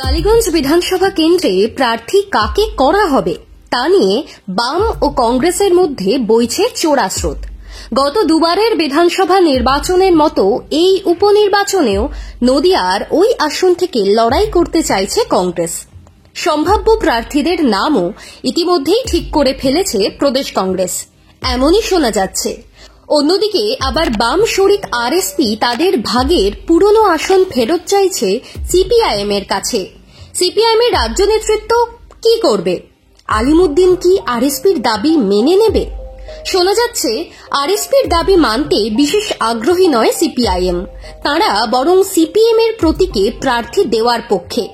কালীগঞ্জ বিধানসভা কেন্দ্রে প্রার্থী কাকে করা হবে তা নিয়ে বাম ও কংগ্রেসের মধ্যে বইছে চোরা স্রোত। গত দুবারের বিধানসভা নির্বাচনের মতো এই উপনির্বাচনেও নদিয়ার ওই আসন থেকে লড়াই করতে চাইছে কংগ্রেস। সম্ভাব্য প্রার্থীদের নামও ইতিমধ্যেই ঠিক করে ফেলেছে প্রদেশ কংগ্রেস, এমনই শোনা যাচ্ছে। অন্যদিকে আবার বাম শরিক আরএসপি তাদের ভাগের পুরনো আসন ফেরত চাইছে সিপিআইএম এর কাছে। সিপিআইএম এর রাজ্য নেতৃত্ব কি করবে? আলিমুদ্দিন কি আরএসপির দাবি মেনে নেবে? শোনা যাচ্ছে আরএসপির দাবি মানতে বিশেষ আগ্রহী নয় সিপিআইএম, তারা বরং সিপিএম এর প্রতীকে প্রার্থী দেওয়ার পক্ষে।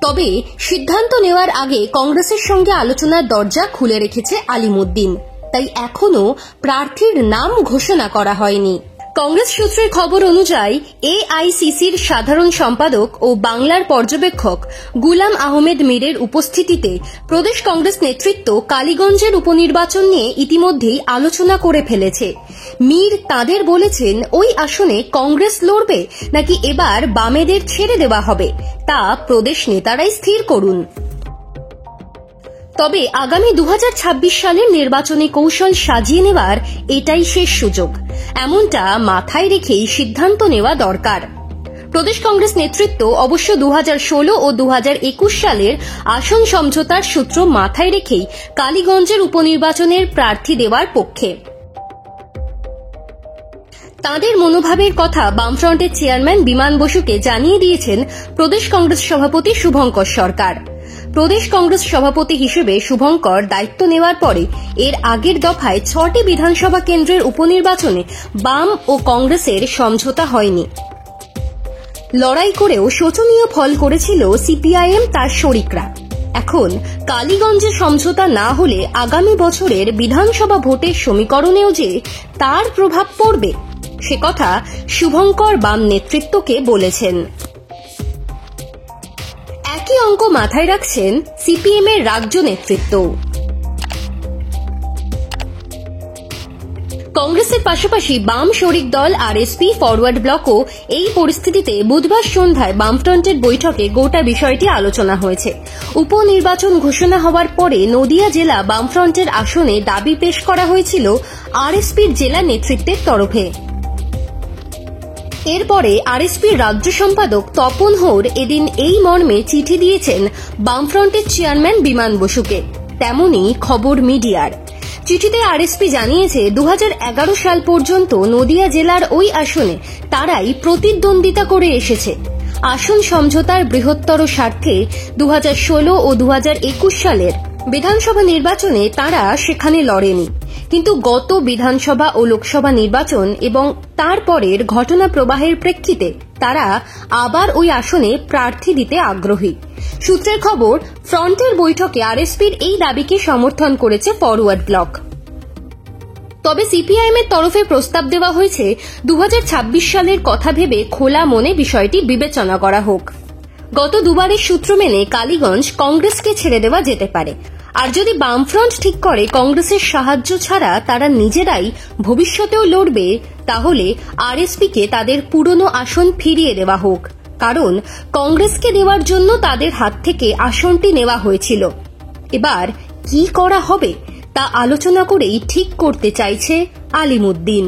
তবে সিদ্ধান্ত নেওয়ার আগে কংগ্রেসের সঙ্গে আলোচনার দরজা খুলে রেখেছে আলিমুদ্দিন, তাই এখনো প্রার্থীর নাম ঘোষণা করা হয়নি। কংগ্রেস সূত্রের খবর অনুযায়ী এআইসিসির সাধারণ সম্পাদক ও বাংলার পর্যবেক্ষক গুলাম আহমেদ মীরের উপস্থিতিতে প্রদেশ কংগ্রেস নেতৃত্ব কালীগঞ্জের উপনির্বাচন নিয়ে ইতিমধ্যেই আলোচনা করে ফেলেছে। মীর তাদের বলেছেন ওই আসনে কংগ্রেস লড়বে নাকি এবার বামেদের ছেড়ে দেওয়া হবে তা প্রদেশ নেতারাই স্থির করুন। তবে আগামী 2026 সালের নির্বাচনী কৌশল সাজিয়ে নেওয়ার এটাই শেষ সুযোগ, এমনটা মাথায় রেখেই সিদ্ধান্ত নেওয়া দরকার। প্রদেশ কংগ্রেস নেতৃত্ব অবশ্য 2016 ও 2021 সালের আসন সমঝোতার সূত্র মাথায় রেখেই কালীগঞ্জের উপনির্বাচনের প্রার্থী দেওয়ার পক্ষে। তাঁদের মনোভাবের কথা বামফ্রন্টের চেয়ারম্যান বিমান বসুকে জানিয়ে দিয়েছেন প্রদেশ কংগ্রেস সভাপতি শুভঙ্কর সরকার। প্রদেশ কংগ্রেস সভাপতি হিসেবে শুভঙ্কর দায়িত্ব নেওয়ার পরে এর আগের দফায় 6টি বিধানসভা কেন্দ্রের উপনির্বাচনে বাম ও কংগ্রেসের সমঝোতা হয়নি। লড়াই করেও শোচনীয় ফল করেছিল সিপিআইএম তার শরিকরা। এখন কালীগঞ্জে সমঝোতা না হলে আগামী বছরের বিধানসভা ভোটের সমীকরণেও যে তার প্রভাব পড়বে সে কথা শুভঙ্কর বাম নেতৃত্বকে বলেছেন। একই অঙ্ক মাথায় রাখছেন সিপিএম এর রাজ্য নেতৃত্ব। কংগ্রেসের পাশাপাশি বাম শরিক দল আরএসপি ফরওয়ার্ড ব্লকও এই পরিস্থিতিতে বুধবার সন্ধ্যায় বামফ্রন্টের বৈঠকে গোটা বিষয়টি আলোচনা হয়েছে। উপনির্বাচন ঘোষণা হওয়ার পরে নদিয়া জেলা বামফ্রন্টের আসনে দাবি পেশ করা হয়েছিল আরএসপির জেলা নেতৃত্বের তরফে। এরপরে আরএসপির রাজ্য সম্পাদক তপন হোর এদিন এই মর্মে চিঠি দিয়েছেন বামফ্রন্টের চেয়ারম্যান বিমান বসুকে, তেমনই খবর মিডিয়ার। চিঠিতে আরএসপি জানিয়েছে 2011 সাল পর্যন্ত নদিয়া জেলার ওই আসনে তারাই প্রতিদ্বন্দ্বিতা করে এসেছে। আসন সমঝোতার বৃহত্তর স্বার্থে 2016 ও 2021 সালের বিধানসভা নির্বাচনে তারা সেখানে লড়েনি, কিন্তু গত বিধানসভা ও লোকসভা নির্বাচন এবং তারপরের ঘটনা প্রবাহের প্রেক্ষিতে তারা আবার ওই আসনে প্রার্থী দিতে আগ্রহী। সূত্রের খবর, ফ্রন্টের বৈঠকে আরএসপির এই দাবিকে সমর্থন করেছে ফরওয়ার্ড ব্লক। তবে সিপিআইএম এর তরফে প্রস্তাব দেওয়া হয়েছে 2026 সালের কথা ভেবে খোলা মনে বিষয়টি বিবেচনা করা হোক। গত দুবারের সূত্র মেনে কালীগঞ্জ কংগ্রেসকে ছেড়ে দেওয়া যেতে পারে, আর যদি বামফ্রন্ট ঠিক করে কংগ্রেসের সাহায্য ছাড়া তারা নিজেরাই ভবিষ্যতেও লড়বে, তাহলে আরএসপিকে তাদের পুরনো আসন ফিরিয়ে দেওয়া হোক, কারণ কংগ্রেসকে দেওয়ার জন্য তাদের হাত থেকে আসনটি নেওয়া হয়েছিল। এবার কি করা হবে তা আলোচনা করেই ঠিক করতে চাইছে আলিমুদ্দিন।